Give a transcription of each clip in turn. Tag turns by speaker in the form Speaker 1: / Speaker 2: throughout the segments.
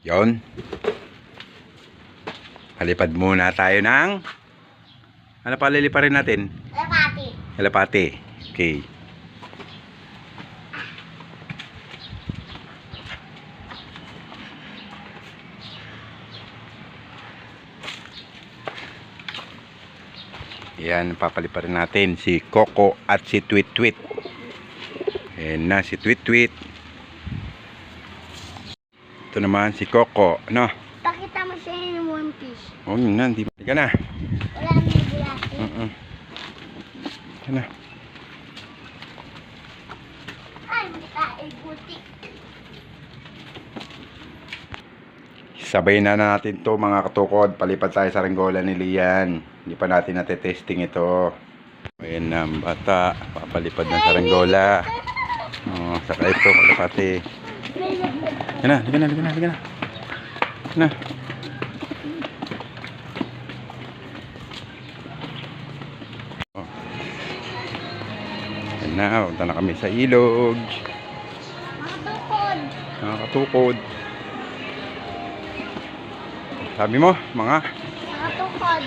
Speaker 1: Yon. Palipad muna tayo ng ano pa liliparin natin?
Speaker 2: Kalapati.
Speaker 1: Kalapati. Okay. Yan, papaliparin natin si Coco at si Tweet Tweet. Ayan na si Tweet Tweet. Ito naman si Coco, no?
Speaker 2: Pakita mo siya yung One Piece.
Speaker 1: Oh, yun na, hindi ka na.
Speaker 2: Wala na yung bulati.
Speaker 1: Yan na.
Speaker 2: Ay, hindi tayo buti.
Speaker 1: Sabay na natin to mga katukod. Palipad tayo sa Renggola ni Lian. Hindi pa natin natetesting ito. Ayan na ang bata. Papalipad na sa Renggola. Oh, saka ito kalapati. Yan na, liga na. Yan na. Oh. Yan na, punta na kami sa ilog.
Speaker 2: Mga tukod.
Speaker 1: Mga katukod. Sabi mo, mga
Speaker 2: Mga tukod.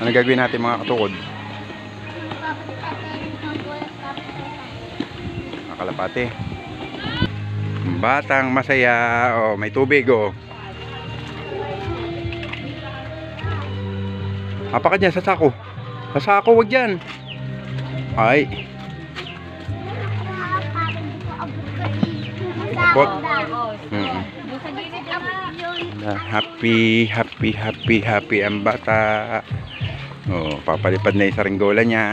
Speaker 1: ano gagawin natin mga katukod? Mga kalapati. Batang masaya. Oh, may tubig oh. Apa ka dyan sa sako? Sa sako, wag dyan. Ay. Abot. Happy ang bata. Oh, papalipad na yung sa Renggola niya.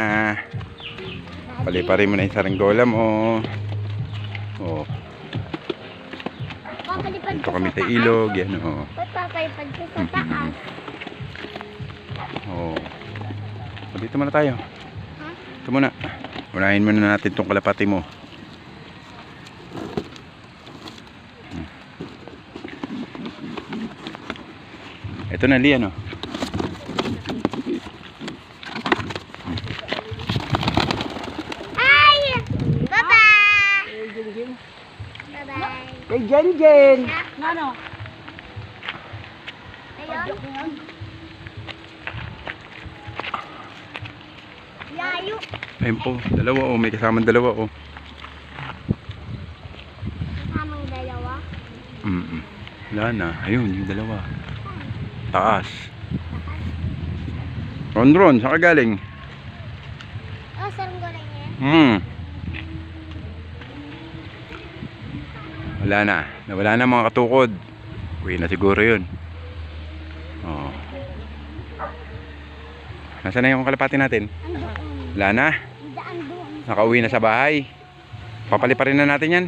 Speaker 1: Paliparin mo na yung sa Renggola mo. Oh. Dito kami sa ilog. Yan oh.
Speaker 2: Papalipad ko sa taas.
Speaker 1: Oh. Dito muna tayo. Ito muna. Unahin muna natin itong kalapati mo. Ito na Lian oh.
Speaker 2: Ay! Bye-bye! Bye-bye!
Speaker 3: Kay Jen Jen.
Speaker 2: Ano? Ayun? Yayo!
Speaker 1: Ayun po. Dalawa oh. May kasamang dalawa oh.
Speaker 2: Kasamang dalawa?
Speaker 1: Wala na. Ayun yung dalawa. Taas. Ron, saan ka galing?
Speaker 2: Oh, sarang gulay niya.
Speaker 1: Wala na. Nawala na mga katukod. Uwi na siguro yun. Oh. Nasaan na yung kalapati natin?
Speaker 2: Andoon.
Speaker 1: Wala na.
Speaker 2: Daan doon.
Speaker 1: Nakauwi na sa bahay. Papaliparin na natin yan.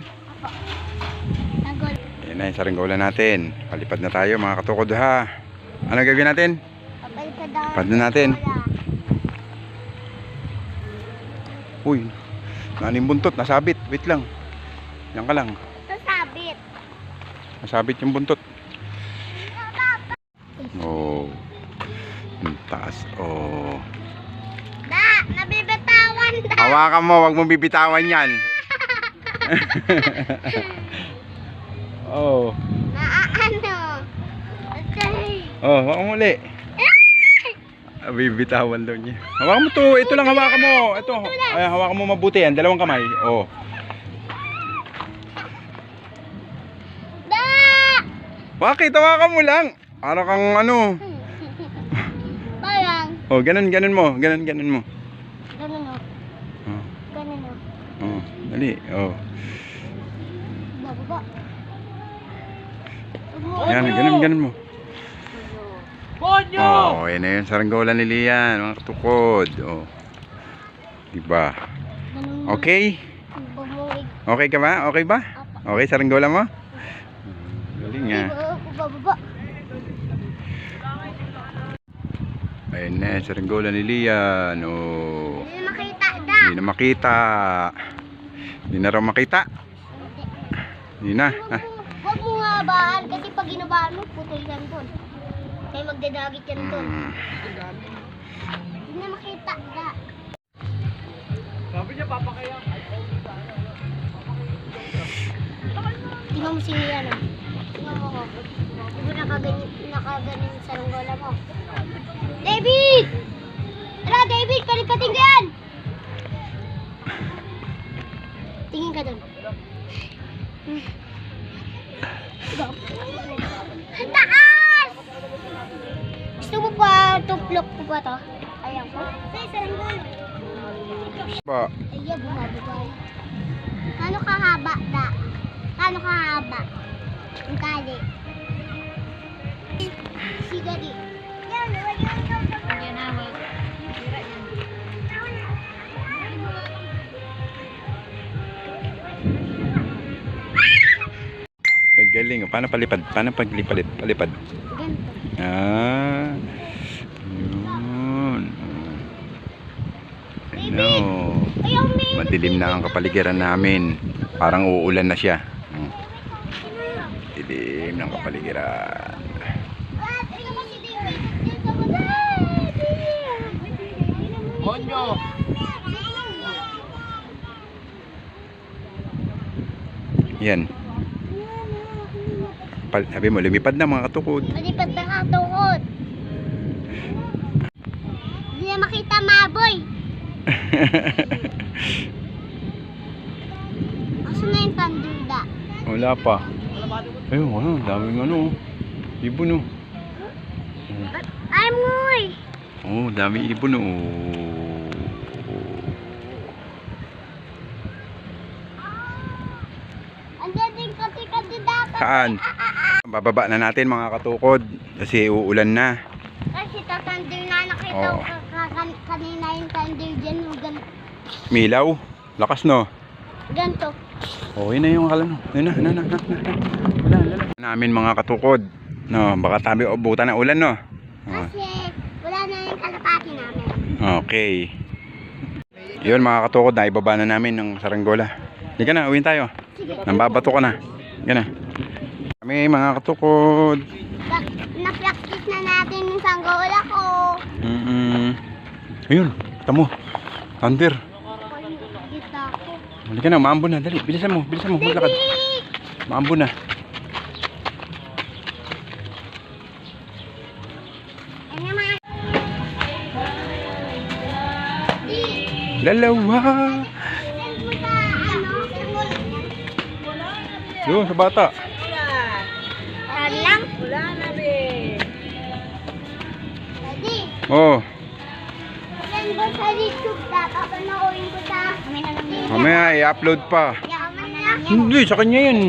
Speaker 2: Nagol.
Speaker 1: Ayan na yung sa Renggola natin. Palipad na tayo mga katukod ha. Ano gagawin natin?
Speaker 2: Papalipad daw.
Speaker 1: Palipad na natin. Uy. Naning buntot. Nasabit. Wait lang. Yan ka lang.
Speaker 2: Sasabit.
Speaker 1: Nasabit yung buntot. Oh. Ang taas. Oh.
Speaker 2: Da! Nabibitawan da!
Speaker 1: Hawakan mo. Huwag mo bibitawan yan. Oh.
Speaker 2: Ano? Okay.
Speaker 1: Oh, hawakan mo uli. Bibitawan daw niya. Hawakan mo to. Ito lang hawakan mo. Ito. Ay, hawakan mo mabuti yan. Dalawang kamay. Oh.
Speaker 2: Da!
Speaker 1: Bakit? Hawakan mo lang. Para kang ano.
Speaker 2: Parang.
Speaker 1: Oh, ganun mo. Ganun mo.
Speaker 2: Ganun o.
Speaker 1: Oh.
Speaker 2: Ganun o.
Speaker 1: Oh. Dali. Oh.
Speaker 2: Bababa.
Speaker 1: Yan, ganun mo.
Speaker 3: Ponyo!
Speaker 1: Oh, yan na yun sa Renggola ni Lian, mga katukod. Oh. Diba?
Speaker 2: Ganun.
Speaker 1: Okay?
Speaker 2: Bumungig.
Speaker 1: Okay ka ba? Okay ba? Okay sa Renggola mo? Galing nga.
Speaker 2: Bababa.
Speaker 1: Ayun na, sa Renggola ni Lian. Oh.
Speaker 2: Hindi na makita da.
Speaker 1: Hindi na makita. Hindi na raw makita. Hindi na.
Speaker 2: Huwag mo nga habaan kasi pag ginabaan mo, putol yan doon. Kaya magdadagit yan doon. Hindi na makita da.
Speaker 3: Sabi niya papakaya.
Speaker 2: Tingnan mo si Lian. Tingnan mo ko. nakaganin sa langgola mo. David! Tara, David! Palipatin ka yan! Tingin ka doon. Go. Taas! Gusto mo pa tuplok ko ba to? Ayan ko. Sa langgola.
Speaker 1: Pa.
Speaker 2: Ay, bumabagay. Kano kahaba, da? Kano kahaba? Ang tali. Sigari. Yan, yan na, wag.
Speaker 1: Galing. Paano palipad? Paano paglipad? Palipad.
Speaker 2: Ganito.
Speaker 1: Ah. Yun. Ano.
Speaker 2: Ayaw, may...
Speaker 1: Madilim na ang kapaligiran namin. Parang uulan na siya. Dilim ng kapaligiran.
Speaker 3: Monyo!
Speaker 1: Yan. Sabi mo, lumipad na mga katukod.
Speaker 2: Malipad na katukod. Hindi na makita maboy. Asan na yung thunder da?
Speaker 1: Wala pa. Ayun, ano, daming ano. Ibon oh.
Speaker 2: Ay, moy!
Speaker 1: Oh, dami ibon oh.
Speaker 2: Andiyan din kati-kati dapat.
Speaker 1: Saan? Bababa na natin mga katukod. Kasi uulan na.
Speaker 2: Kasi tathunder na nakita
Speaker 1: Oo.
Speaker 2: ko kanina yung thunder dyan.
Speaker 1: Milaw. Lakas no.
Speaker 2: Ganto.
Speaker 1: Okay na yung kalan. Yun na. Wala. Namin mga katukod. No, baka tabi ubutan na ulan no. Oh.
Speaker 2: Kasi wala na yung kalapati namin.
Speaker 1: Okay. Yun mga katukod, naibaba na namin ng saranggola. Hindi ka na, uwin tayo.
Speaker 2: Sige.
Speaker 1: Nambabato ka na. Hindi ka na. Kami mga katukod.
Speaker 2: Na-practice na natin yung sanggola ko.
Speaker 1: Ayun, tamo. Thunder.
Speaker 2: Kita ko.
Speaker 1: Hindi ka na, maambo na. Dali, bilisan mo. Maglakad. Maambo na.
Speaker 2: Ano naman?
Speaker 1: Lalawa.
Speaker 2: Send mo sa sanggola.
Speaker 1: Doon, sa bata.
Speaker 2: Saan lang?
Speaker 3: Wala na, be.
Speaker 2: Daddy,
Speaker 1: Oh,
Speaker 2: send mo sa YouTube. Dapat panoorin ko sa...
Speaker 1: mamaya i-upload pa.
Speaker 2: Yaman na.
Speaker 1: Hindi, sa kanya yan.